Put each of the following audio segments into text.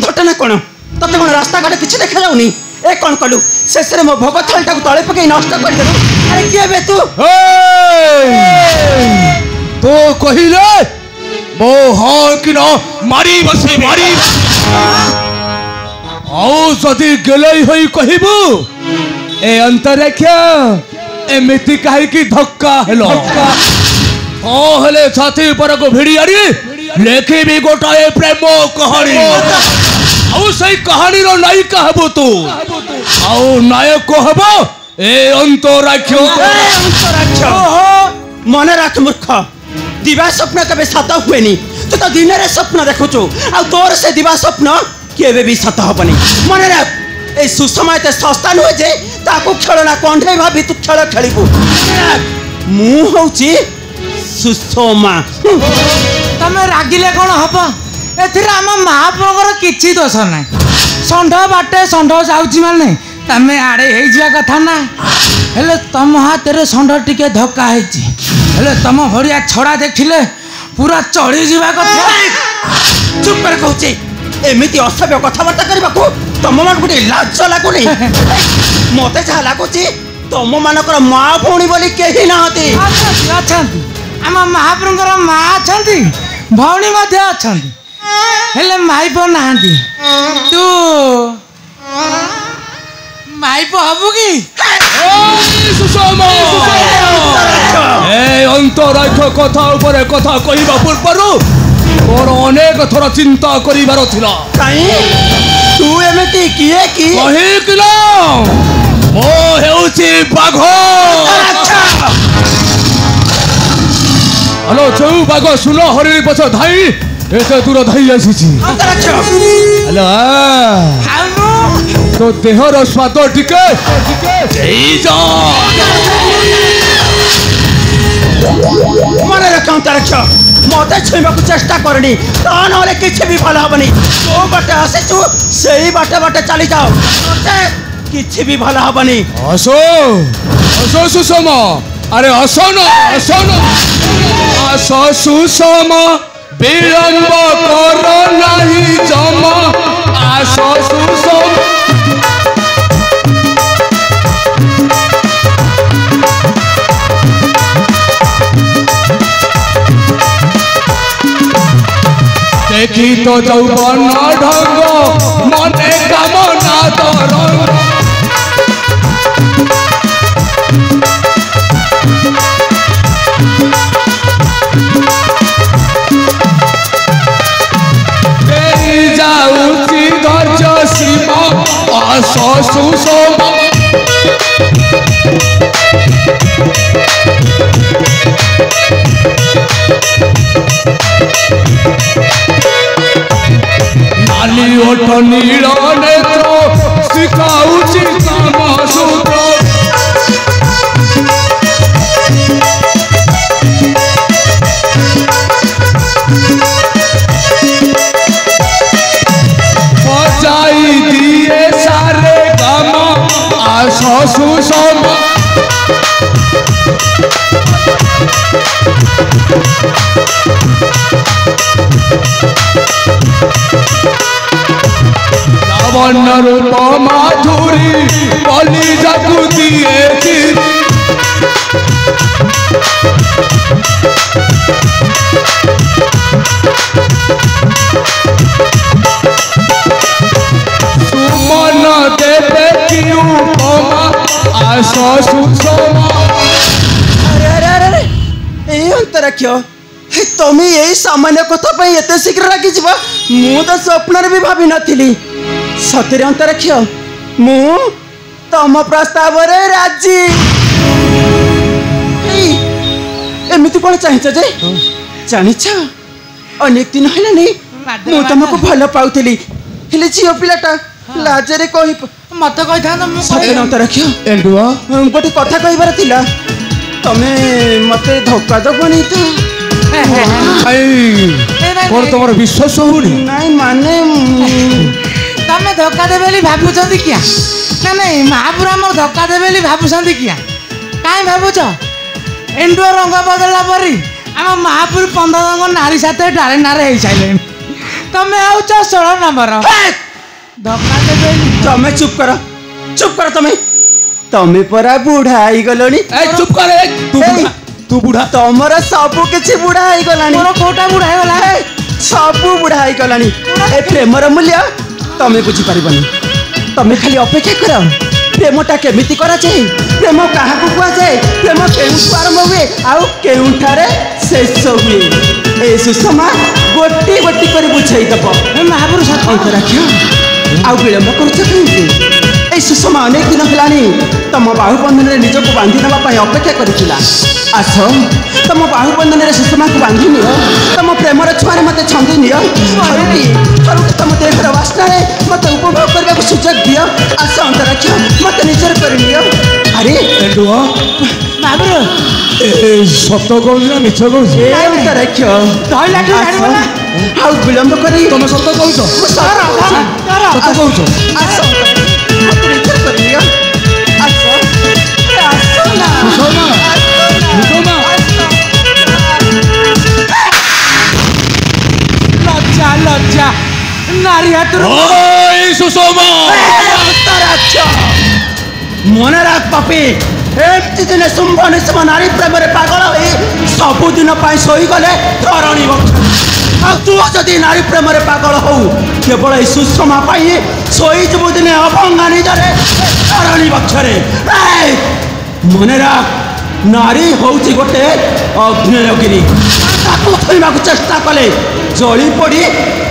अंधटा ना कौन तते कौन रास्ता घाट किसी देखा जाऊनी ए कौन कलु शेष मो भोग थालटा तले पकई नष्ट कर अरे किए बे तू तो कहिले मो हाँ कि ना मारी बसे मारी आओ सदी गलई होई कहिबू ए अंतरेख्या एमिति काहे की धक्का हेलो हाँ हेले छाती पर को भिड़ी आरी लेखी भी गोटाए प्रेम कहानी आउ सही कहानी रो नायिका हबो तू आउ नायक को हबो ए अंतराक्ष मन राख मूर्ख दिवा स्वप्न कबे सत हुए नी तू तो दिन रे स्वप्न देखुचु आ तोर से दिवा स्वप्न केबे भी सत हबनी मन राख ए सुषमा एते सस्ता नुहे जे ताकू खेलना कंढे भाभी तू खेल खेलिबू मु होची सुषमा तमे रागिले कोन हबो एथिरे हम महाप्रभुर किछि दोष नै संढ बाटे संढ जाउची माने तमे आड़े हे जिया कथा ना हेले तम हाथ रे संढ टिके धक्का हेची हेले तम भरिया छड़ा देखिले पूरा चढ़ी जीवा कथा चुप कर कहूची एमिति असभ्य कथाबार्ता करबाकू तम मान गुटे लाज लागुनी मते जा लागुची तम मानकर माँ भौणी बोली केही नाहती अछंती हम महाप्रभुर माँ अछंती भौणी मध्ये अछंती हेले माइपो नाहंती तू माइपो हबु की सुषमा ए अंतराक्ष कथा ऊपर कथा कहिबा पूर्वरु मोर अनेक थर चिंता करिबार थिला काई तू एमिति किए की कहि किलो मो हेउची बाघ हेलो चौ बाघ सुनो हरिणी पछ धाई एते दूर धाई आसीची अंतराक्ष हेलो तो देहर स्वाद टिके देई जा मन रख अंतराक्ष मते छुईबाकू चेष्टा करनी ता नले किछि भी भल हबनी तो बाटे आसीचु सेही बाटे बाटे चली जाओ मते किछि भी भल हबनी असो असो सुषमा अरे असो न असो सुषमा विलंब कर नहीं जमा आसो सुषमा देखी तो जौवन ढंग मने कामना तरंग जाऊची धैर्य सीमा आसो सुषमा नाली ओठ नील नेत्र शिखाऊची काम सूत्र बजाई दिए सारे गाम आसो सुषमा लावण्य रूप माधुरी बलि जाकू दिए सुमन देवे की उपमा आसो सुषमा अरे ए अंतराक्ष तुम यही सामान्य कथा पे एते शीघ्र रागी जीवा मु तो स्वप्न भी भाभी नथिली सतरे अंतराक्ष मु तम प्रस्ताव रे राजी एमिति कोन चाहिछ जे जानिछ अनेक दिन हैला नै मु तुमको भल पाउतली हेले जियो पिलाटा लाजरे कहि मत कहि था मु सतरे अंतराक्ष एंडुआ गोटे कथा कहिबार थिला तमे मते धोखा दबनी तो कौन तुम विश्वास होनी नहीं माने तमें धोखा देवे भावुं क्या ना नहीं महापुरा मोर धोखा देवे भावुं क्या कहीं भावुच एंडुआ रंग बदलला परी आम महापुर 15 रंग नारी साथ डाले नारे हो सारे तमे आउच 16 नंबर धक्का देबे तमे चुप कर तमे परा बुढ़ा आई गलोनी ए चुप कर तू बुढ़ा तमरा सबु किछि बुढ़ा आई गलानी मोर कोटा बुढ़ा हे गला सबु बुढ़ा आई गलानी ए प्रेमर मूल्य तमे बुझी परिबनी तमे खाली अपेक्षा करो प्रेमटा केमिति करा जाए प्रेम कहा को कुआ जाए प्रेम केउठु आरंभ हुए आउ केउठारे शेष हुए ए सुषमा गोटी गोटी कर बुझाई दब ए महापुरुष अंतराक्ष आउ विलंब करुछ कहीं ए सुषमा अनेक दिन हेलानी तम बाहुबंधन रे निजको बांधी नबा पई अपेक्षा करितिला आस तम बाहुबंधन रे सुषमा को बांधी नियो तम प्रेमर छुआरे मते छंदी नियो करुटी तम देहर वासना रे मते उपभोग करबा को सुजग दियो आस अंतराक्ष मते निजर कर नियो अरे एंडुआ महापुरुष ए सत कहू ना मिछ कहू ए अंतराक्ष धइला कि जानिबना आउ विलंब करी तुम सत कहू सत कहू आस मते निजर कर नियो आस आस ना सुषमा लज्जा नारी हातରୁ ओए सुषमा मने राख पापी एमती दिन शुंभ निशुंभ नारी प्रेम पागल हो सबुदिन शोई गले धरणी बक्ष तू जदि नारी प्रेम पागल हो केवल ये सुषमा शोई जब दिन अभंगा निजरे धरणी बक्षरे मने राख नारी हूँ गोटे अग्निगिरी थोड़ा चेष्टा कले जली पड़ी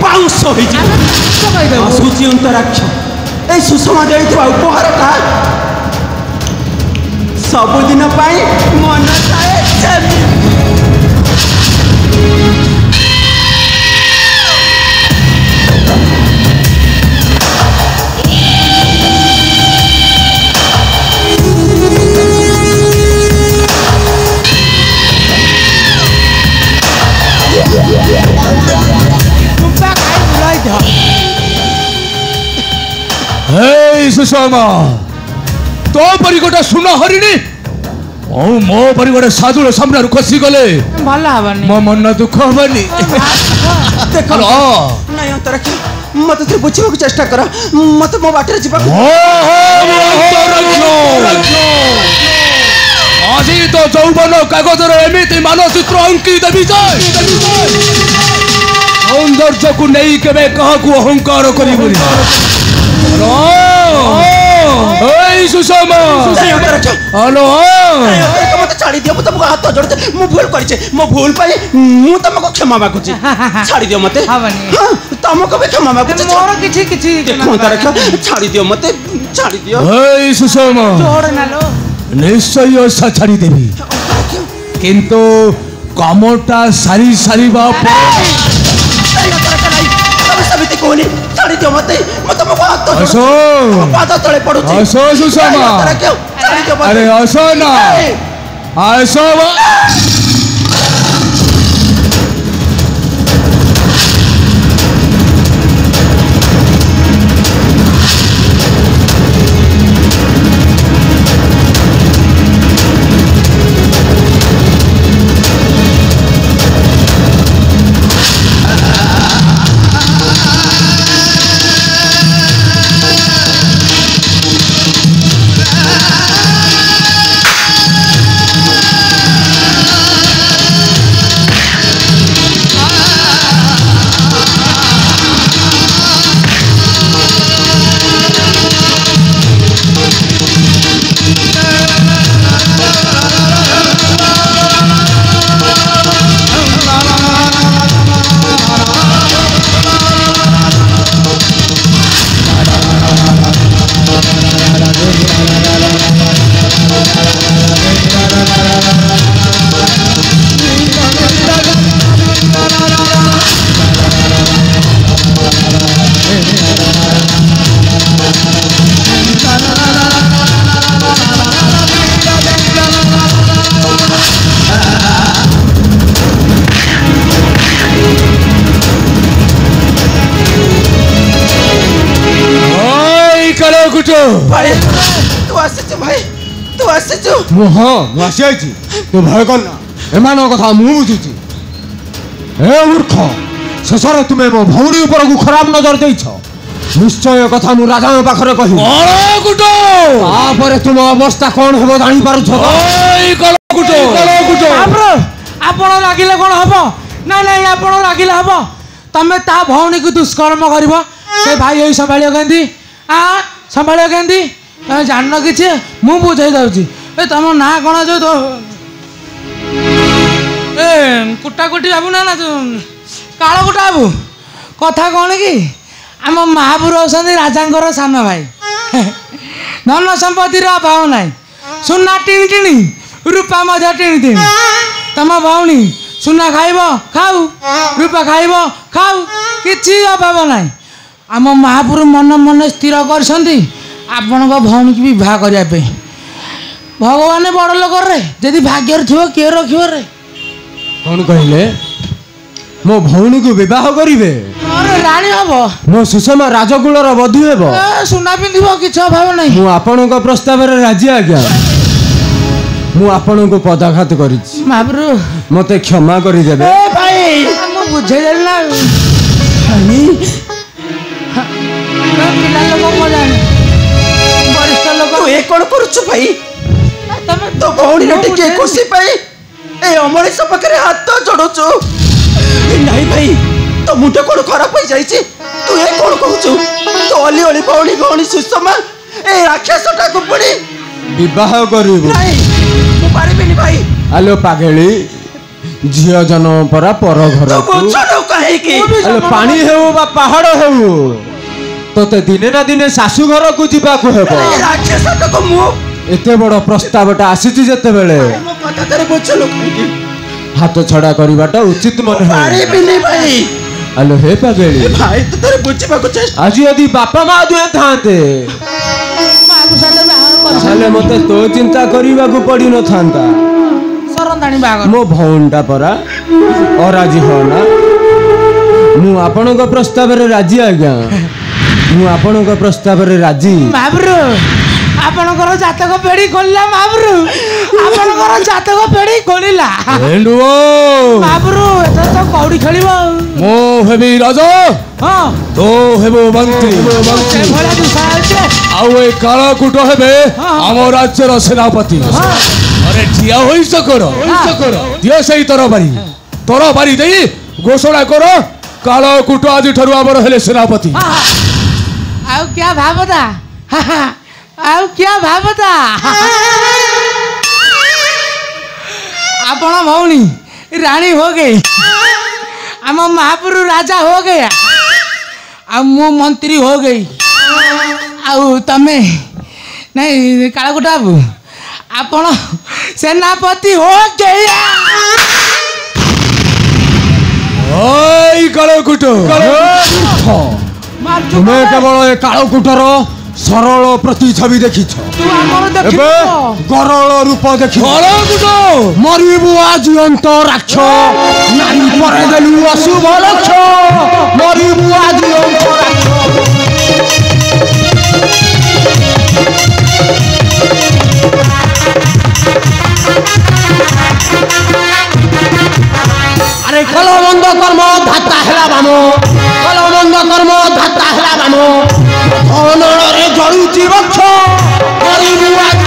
पाउंस होची अंतराक्ष ए सुषमा दे उपहारटा सबुदिन मन थाए सुषमा तो परी गोटे सुन हरिणी मो परी गोटे साधुर सामने खसी गले भल हबनी मो मन दुख हबनी देख नहीं अंतराक्ष मत थे बुझा चेष्टा कर मत मो बाटे जीवा आज तो जौवन कागजर एमती मानचित्र अंकी देवी जाए सौंदर्य को नहीं केवे कहा अहंकार कर सुषमा हेलो मत छाड़ी दियो मत हाथ जोड़ते मु भूल करिचे मो भूल पाई मु तुमको क्षमा मागुची छाड़ी दियो मते तुमको भी क्षमा मागुची मोर किछि देखो अंतराक्ष छाड़ी दियो मते छाड़ी दियो हे सुषमा जोड़ ना लो निश्चय छाड़ी देवी किंतु कामटा सारी सारी बाप समिति कोनी छाड़ी दियो मते मत तुमको हाथ असो पाद तळे पडुची असो सुषमा छाड़ी दियो अरे असो ना असो भाई तू आसे भाई तू आसे हाँ आसी तू भय करना एमान कथा मु बुझुची ए मूर्ख ଶେଷରେ ତୁମେ ମୋ ଭଉଣୀ ଉପରକୁ ଖରାପ ନଜର ଦେଇଛ। ନିଶ୍ଚୟ କଥା ମୁଁ ରାଜାଙ୍କ ପାଖରେ କହିବି। ତାପରେ ତୁମ ଅବସ୍ଥା କ'ଣ ହେବ ଜାଣିପାରୁଛ? ଆପଣ ରାଗିଲେ କ'ଣ ହବ? ନାଇଁ ନାଇଁ ଆପଣ ରାଗିଲେ ହବ। ତମେ ତା ଭଉଣୀକୁ ଦୁଷ୍କର୍ମ କରିବ, ସେ ଭାଇ ଏଇ ସମ୍ଭାଳିବ କେମିତି? ସମ୍ଭାଳିବ କେମିତି? ତମେ ଜାଣିନ କିଛି? ମୁଁ ବୁଝେଇ ଦେଉଛି। ଏ ତମ ନାଁ କ'ଣ? ଯୋଉ ଏ କୁଟାକୁଟି ବାବୁ ନା କାଳ କୁଟା ବାବୁ। କଥା କ'ଣ କି ଆମ ମହାପୁର ଅଛନ୍ତି ରାଜାଙ୍କର ସାନ ଭାଇ। ଧନ ସମ୍ପତ୍ତିର ଅଭାବ ନାହିଁ। ସୁନା ଟିଣି ଟିଣି, ରୂପା ମଧ୍ୟ ଟିଣି ଟିଣି। ତମ ଭଉଣୀ ସୁନା ଖାଇବ ଖାଉ, ରୂପା ଖାଇବ ଖାଉ, କିଛି ଅଭାବ ନାହିଁ। ଆମ ମହାପୁର ମନ ମନେ ସ୍ଥିର କରିଛନ୍ତି ଆପଣଙ୍କ ଭଉଣୀକି ବିବାହ କରିବା ପାଇଁ। ଭଗବାନ ବଡ଼ ଲୋକରେ ଯଦି ଭାଗ୍ୟରେ ଥିବ କିଏ ରଖିବ ରେ? କ'ଣ କହିଲେ? ମୋ ଭଉଣୀକୁ ବିବାହ କରିବେ? ରାଣୀ ହବ। ମୋ ସୁଷମା ରାଜକୁଳର ବଧୂ ହେବ। ସୁନା ପିନ୍ଧିବ, କିଛି ଅଭାବ ନାହିଁ। ମୁଁ ଆପଣଙ୍କ ପ୍ରସ୍ତାବରେ ରାଜି ଆଜ୍ଞା। ମୁଁ ଆପଣଙ୍କୁ ପଦାଘାତ କରିଛି, ମହାପ୍ରଭୁ ମତେ କ୍ଷମା କରିଦେବେ। ଭାଇ ମୁଁ ବୁଝେଇଦେଲି ନା। ପିଲା ଲୋକ କ'ଣ ଜାଣେ, ବରିଷ୍ଠ ଲୋକ। ତୁ ଏ କ'ଣ କରୁଛୁ ଭାଇ? ତମେ ତୋ ଭଉଣୀର ଟିକେ ଖୁସି ପାଇଁ ଏ ଅମଳେଶ ପାଖରେ ହାତ ଯୋଡ଼ୁଛୁ? ନାଇଁ ଭାଇ, ତୋ ମୁଣ୍ଡ କ'ଣ ଖରାପ ହେଇଯାଇଛି? ତୁ ଏ କ'ଣ କହୁଛୁ? ତୋ ଅଲି ଅଲି ଭଉଣୀ ଭଉଣୀ ସୁଷମା ଏ ରାକ୍ଷସଟାକୁ ପୁଣି ବିବାହ କରିବୁ? ନାଇଁ, ମୁଁ ପାରିବିନି ଭାଇ। ଆଲୋ ପାଗେଳି, ଝିଅ ଜନ୍ମ ପରା ପର ଘରକୁ। କାହିଁକି? ଆଲୋ ପାଣି ହେଉ ବା ପାହାଡ଼ ହେଉ, ତୋତେ ଦିନେ ନା ଦିନେ ଶାଶୁ ଘରକୁ ଯିବାକୁ ହେବ। ରାକ୍ଷସଟାକୁ ମୁଁ ଏତେ ବଡ଼ ପ୍ରସ୍ତାବଟା ଆସିଛି ଯେତେବେଳେ ମୋ କଥାରେ ବୁଝିଲୁ କାହିଁକି? ହାତ ଛଡ଼ା କରିବାଟା ଉଚିତ ମନେ ହୁଏ। ପାରିବିନି ଭାଇ। ଆଲୋ ହେ ପାଗେଳି, ଭାଇ ତୁ ତୋର ବୁଝିବାକୁ ଚେଷ୍ଟା। ଆଜି ଯଦି ବାପା ମା ଦୁହେଁ ଥାନ୍ତେ ତାହେଲେ ମତେ ତୋ ଚିନ୍ତା କରିବାକୁ ପଡ଼ିନଥାନ୍ତା। ମୋ ଭଉଣୀଟା ପରା ଅରାଜି ହନା। ମୁଁ ଆପଣଙ୍କ ପ୍ରସ୍ତାବରେ ରାଜି ଆଜ୍ଞା। ମୁଁ ଆପଣଙ୍କ ପ୍ରସ୍ତାବରେ ରାଜି। ମହାପ୍ରଭୁ ଆପଣଙ୍କର ଜାତକ ପେଢ଼ି ଖୋଲିଲା। ମହାପ୍ରଭୁ ଆପଣଙ୍କର ଜାତକ ପେଢ଼ି ଖୋଲିଲା। ମହାପ୍ରଭୁ ଏଥର ତ କଉଡ଼ି ଖେଳିବ। ମୁଁ ହେବି ରାଜା, ହଁ ତୁ ହେବୁ ମନ୍ତ୍ରୀ। ଆଉ ଏ କାଳକୁଟ ହେବେ ଆମ ରାଜ୍ୟର ସେନାପତି। ଆରେ ଠିଆ ହୋଇଛ କର, ଦିଅ ସେଇ ତରବାରି ଦେଇ ଘୋଷଣା କର, କାଳକୁଟ ଆଜିଠାରୁ ଆମର ହେଲେ ସେନାପତି। ଆଉ କିଆ ଭାବତା, ଆଉ କିଆ ଭାବତା। ଆପଣ ଭଉଣୀ ରାଣୀ हो गई, ଆମ ମହାପୁର ରାଜା हो गया, ଆଉ ମୁଁ ମନ୍ତ୍ରୀ हो गई। ଆଉ ତମେ ନାଇଁ କାଳକୁଟ ବାବୁ, ଆପଣ ସେନାପତି हो गया। ଓଇ କାଳକୁଟ, ତୁମେ କେବଳ ଏ କାଳକୁଟର ସରଳ ପ୍ରତିଛବି ଦେଖିଛ, ଏବେ ଗରଳ ରୂପ ଦେଖିଛ। ମରିବୁ ଆଜି ଅନ୍ତ ରାକ୍ଷ, ନାରୀ ପରେ ଦେଲୁ ଅଶୁଭ ଲକ୍ଷ୍ୟ। ମରିବୁ ଆଜି ଅନ୍ତ ରାକ୍ଷ। আরে কলমন্দ কর্ম ধাতা হেলা বাম, কলমন্দ কর্ম ধাতা হেলা বাম। ধনরে জড়ুচি বক্ষ, মরিবু আজ।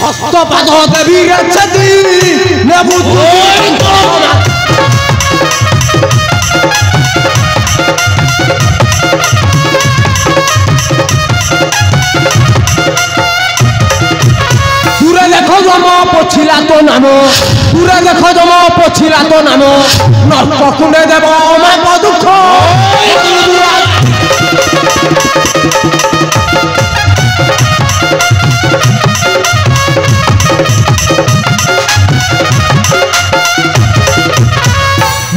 হস্তপাদ দেবী রেছেদি নেবু দূরে দেখো জম পছিলা তো নাম, দূরে দেখো জম পছিলা তো নাম। নষ্ট কুণ্ডে দেব অমাপ দুঃখ।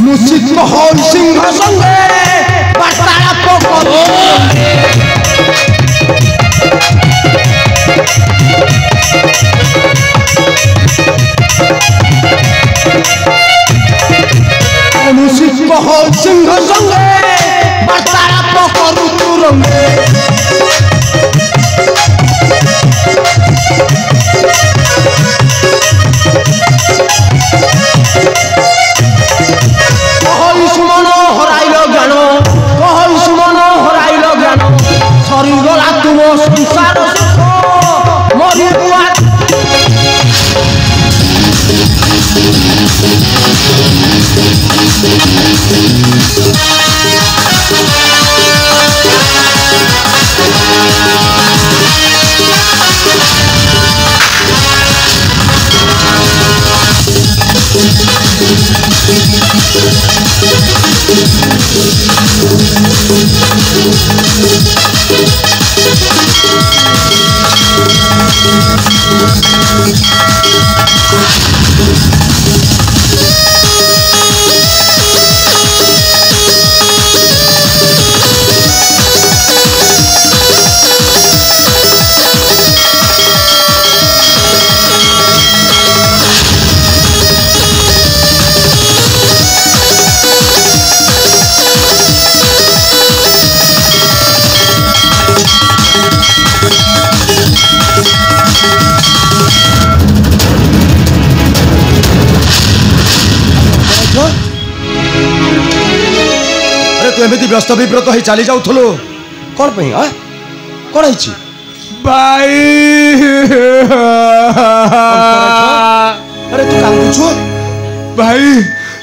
মুসিদ মহল সিংহ সঙ্গে বার্তালাপ করো। মুসিদ মহল সিংহ সঙ্গে বার্তালাপ করু তুরঙ্গে। तू एमती व्यस्त विव्रत हो चली जाऊलु कौन पे कौन है भाई अरे तू कांदुछु भाई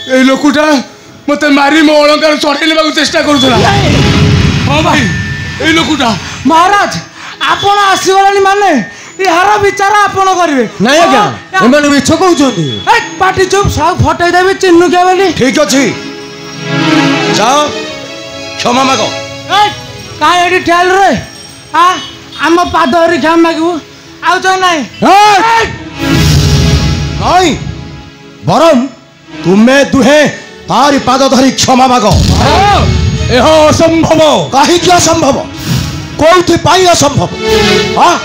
ए लोकटा मते मारी मो अलंकार चढ़े लेबा चेष्टा करूथला हां भाई ए लोकटा महाराज आपण आसीगलानी माने यार विचार आपण करिवे नहीं आज्ञा एमाने मिछ कहउछोंती ए पाटी चुप सब फटाई देबे चिन्नु के बोली ठीक अछि जाओ क्षमा मागो ए काहे एडी ठेल रे आ हम पाद हरि क्षमा मागू आउ तो नहीं नहीं बरम तुम्हें दुहे तारी पाद धरी क्षमा मागो एह असंभव कहीं क्या संभव कोथि पाई असंभव हाँ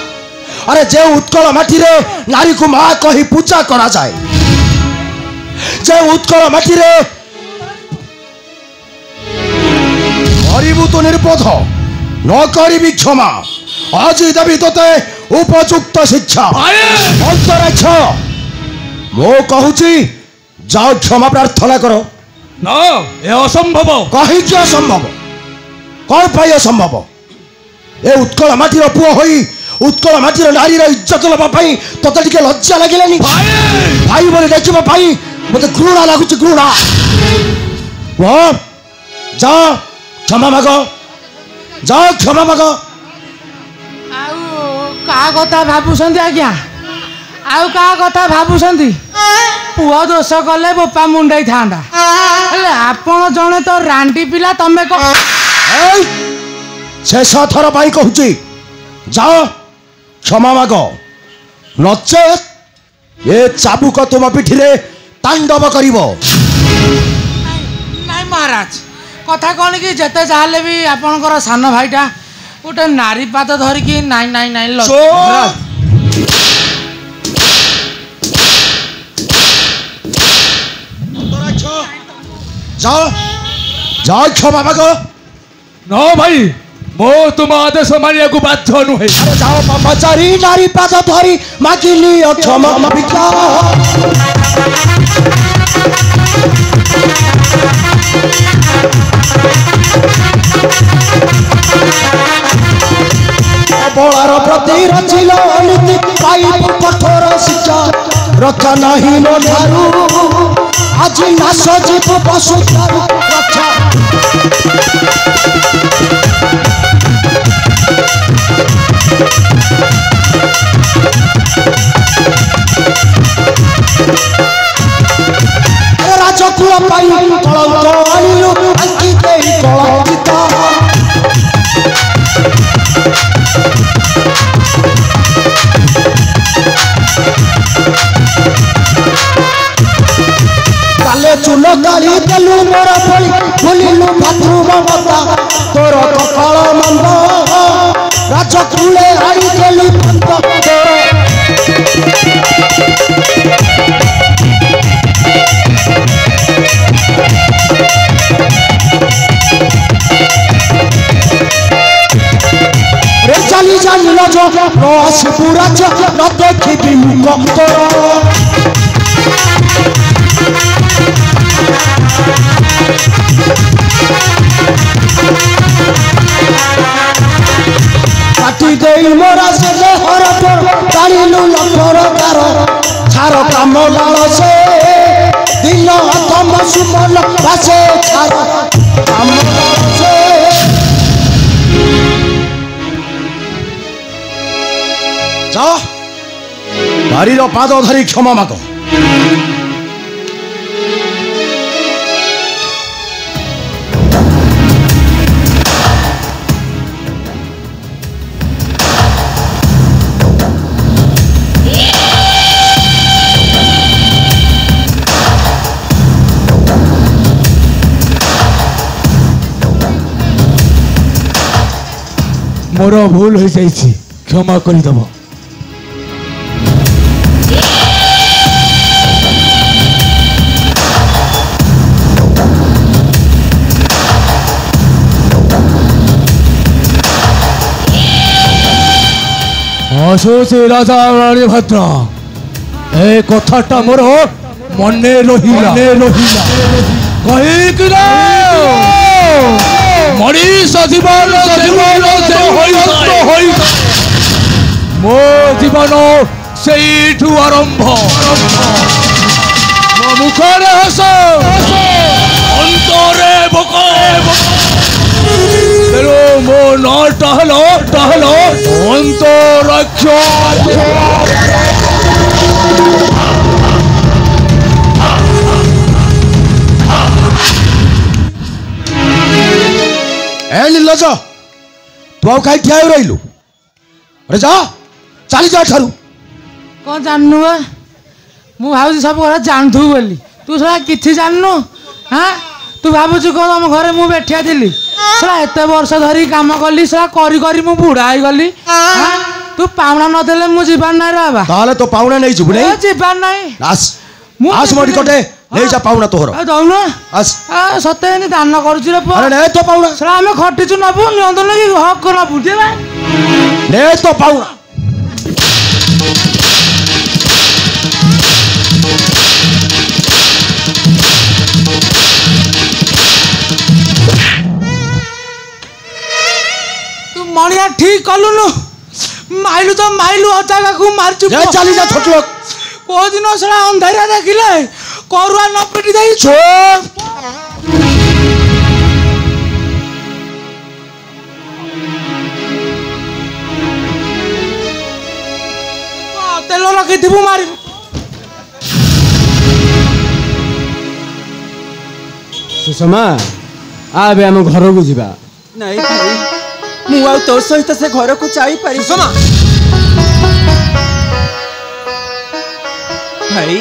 अरे जे उत्कल माटी रे नारी को मां कही पूजा करा जाए जे उत्कल माटी रे करिबु तो निर्बोध न करिबि क्षमा आज देवी तोते उपयुक्त शिक्षा अंतराक्ष मो कहूची जाओ क्षमा प्रार्थना करो न ए असंभव कहीं क्या संभव कौन पाई असंभव ए उत्कल माटीर पुओ होई उत्कल माटीर नारीर इज्जत लबा पाई तोते टिके लज्जा लागिलानी भाई बोले देखिबा भाई मते घृणा लागुची घृणा वो जा क्षमा मागो जाओ क्षमा मागो आउ का कथा भाबुसंती आज्ञा आउ का कथा भाबुसंती पुओ दोष कले बोपा मुंडाई थांदा हेले आपण जणे तो रांडी पिला तमे को शेष थर पाई कहूची जाओ क्षमा मागो नचेत ये चाबुक तुम पिठी रे तांडव करिवो नहीं महाराज कथा कौन कि जेते चाहले भी आपनकर सान भाईटा गोटे नारी पाद धरिकी नाई नाई नाई जाओ जाओ क्षमा मागो न भाई मो तुम आदेश मानिया को बाध्य नुहे अरे जाओ पापाचारी नारी पाद धरी मागिली क्षमा मागिका बलार प्रति रचिल नीति पाइब कठोर शिक्षा रक्षा नहीं नो ठारू आज नाश जीव पशु रक्षा राजकुल पाई कलंक आनिलु आंकी देई कलंकिता काले चूल काली देलु मोर बलि भूलिलु भातृ ममता तोर कपाल मंद राजकुले आई देलु पंत रे चली जानी लो जो रोस पूरा न देखी भी मुख तोर काटी देई मोरा से हर पर कालिलु लखर कार छार काम लाल से दिन तम सुमन भासे छार काम लाल से जा नारीर पाद धरी क्षमा माग मोर भूल हो जाइछि क्षमा करि दबो। से राजा रानी भद्र ए कथाटा मोर मने रहिला कहि कि मनीष जीवन मो जीवन सेठू आरंभ मो मुखरे हस अंतरे भोक तेरो मो न टहलो अंतरक्ष निर्लज तू आउ कहीं ठिया रही अरे जा चली जा ठारू कौन जाननु मु भावुची सब घर जानथु बोली तू सला किछि जाननु हाँ तू भावुची कौन आम घरे मु बैठिया थी सला एत वर्ष धरी काम कली सला करी करी मु बुढ़ा हो गली हाँ तू पावना नदेले मु जीवान नहीं बाबा ताले तो पावना नहीं जिबु नहीं जीवान नहीं आस मोडी कटे ले जा पावना तोहर दउन आस सते नि दान करूची रे अरे ने तो पावना सला हमें खटिचु नबु नियंत्रण लगी हक करना बुझे भाई ने तो पावना तू मणिया ठीक कलुनु माइलु तो माइलु अचाका को मारचु जा चली जा छोट लोग को दिन सला अंधारिया देखिले करुआ न पिटी देई चुप तेल लगे दिबु मारी सुषमा आबे हम घर को जीवा नहीं भाई मु आ तो सहित से घर को चाहि पारि सुषमा भाई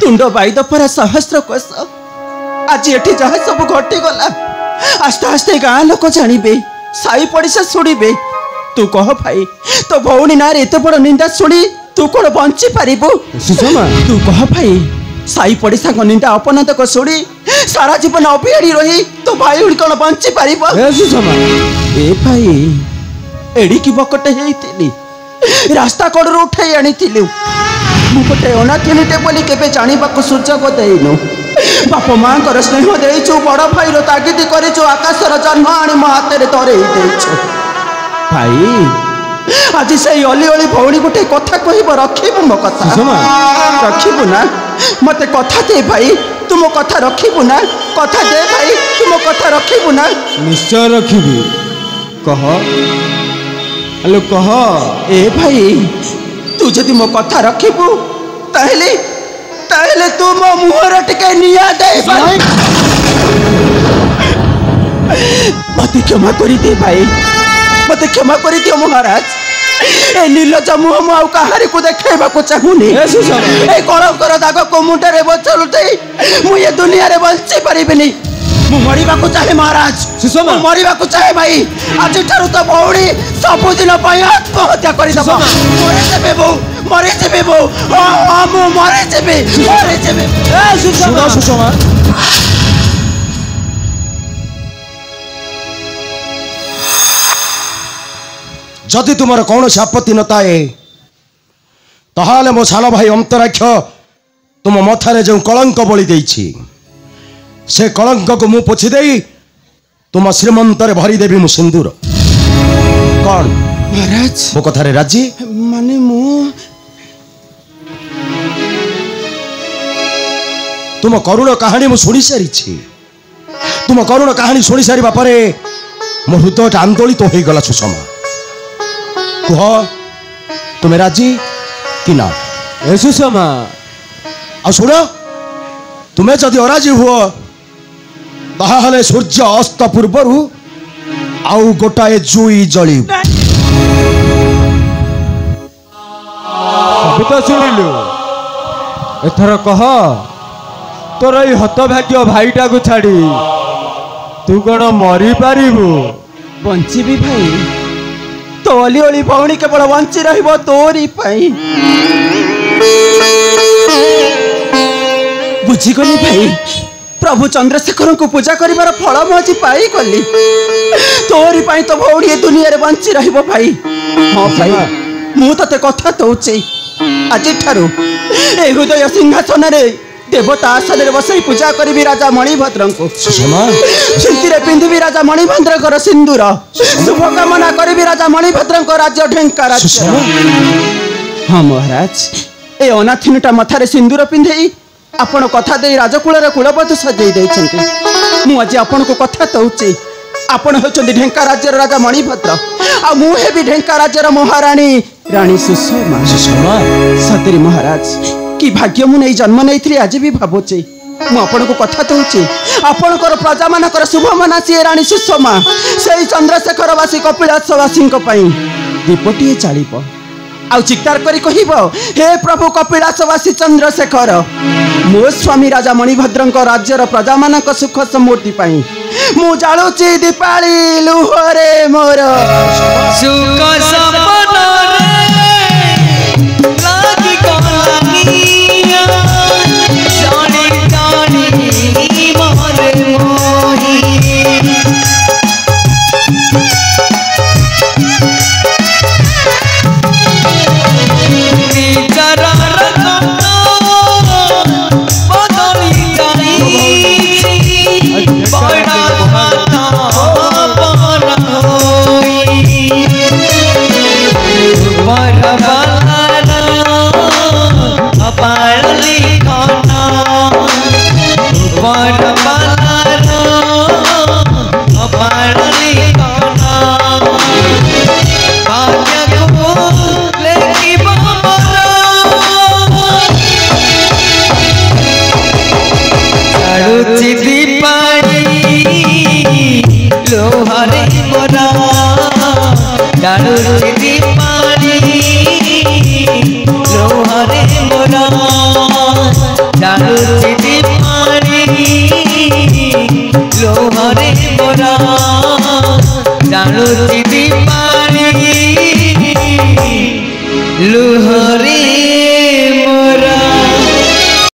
तुंड बाईद परा सहस्र कोश आज एठी जहाँ सब घटी गला आस्ते आस्ते गाँ लोक जानिबे साई पड़िशा शुणिबे तू कह भाई तो भौणी ना एत बड़ निंदा शुणी तू कौन बंची पारिबु सुषमा तू कह भाई साई पड़िशा निंदा अपनादक शुणी सारा जीवन अभियाड़ी रही तो भाई उड़ी कौन बंची पारिब सुषमा ए भाई एड़ी की बकटे हेइतिली रास्ता कड़रू उठाई आनीथिलु मु गोटे अनाथिनीटे बोली केबे जानिबाकु सुजोग देइनु बाप माँ कर स्नेह देइछु बड़ भाई रो तागिद करिछु आकाशर जन्म आनी मो हाथ में तरेई देइछु भाई आज से अली अली भौणी गोटे कथा कहब रखिबु मो कथा रखिबु ना मते कथा दे भाई तुम कथा रखिबु ना कथा दे भाई तुम कथा रखिबु ना निश्चय रखिबी कह हेलो कह ए भाई तू जदि मो कथा रखिबु ताहले ताहले तू मो मुहर टिके निया दे भाई मते क्षमा करी दे भाई मते क्षमा करी दियो महाराज ए नीलज मुह मु कहारी को देखेबा को चाहुनी ए कलंकर दाग को मुंडरे बचलते मु ये दुनिया रे बंची परिबिनी मु मरिबा को चाहे महाराज सुषमा मरिबा को चाहे भाई आज ठारू तो भौणी सब दिन पय आत्महत्या करि दबो मरे जेबे बो हां मु मरे जेबे ए सुषमा जदि तुमर कौन आपत्ति न थाए ताहले मो सान भाई अंतराक्ष तुम मथारे जो कलंक बली देछि से कलंक को मु पोछि देई तुम श्रीमंतरे भरी देवी मु सिंदूर कौन महाराज मो कथारे राजी माने मु तुम करुण कहानी मु सुनी सारी तुम करुण कहानी सुनी सारिबा परे मो हृदय आंदोलित हो गला सुषमा कह तुम राजी कि ना ए सुषमा आ सुन तुम्हें जदि अराजी हुआ ताहले सूर्य अस्त पूर्वर आउ गोटाए जुई जली तो शुणिलु एथर कह तोर ये हतभाग्य भाईटा को छाड़ी तू कौन मरी पारिबु बंची भी भाई तो अली अली भौणी केवल बंची रहिबो तोरी पाई बुझीगली भाई प्रभु चंद्रशेखर को पूजा करिबार फल मजी पाई गली तोरी पाई तो भौणी दुनिया रे बंची रहिबो भाई हां भाई मु तते कथा दउचे आज ठारू ए हृदय सिंहासन रे देवता आसन रे बसई पूजा करिबी राजा मणिभद्र को सुषमा सिंती रे पिंदिबी राजा मणिभद्र कर सिंदूर शुभ कामना करिबी राजा मणिभद्र को राज्य ढेंका राज्य हां महाराज ए अनाथिनटा मथारे सिंदूर पिंधेई आपण कथा दे राजकुल कुलपति सजई देछंती मु आज आपण को कथा दउची आपण होचंदी ढेंका राज्यर राजा मणिभद्र आ मु हेबी ढेंका राज्यर महारानी रानी सुषमा सतरी महाराज कि भाग्य मु नहीं जन्म नहीं आज भी भावुचे मु आपण को कथा दउची आपणकर प्रजा मानकर शुभ मनासी रानी सुषमा से चंद्रशेखर वासी कपिलासवासी दीपटी चालिब आउ चित्तार करी कहिब हे प्रभु कपिलासवासी चंद्रशेखर मो स्वामी राजा मणिभद्र राज्यर प्रजा मानक सुख समृद्धि पाई मु जालुची दीपाली लुहरे मोर सुख सपन रे लागी कलानिया जानी जानी मोरे मोही लुह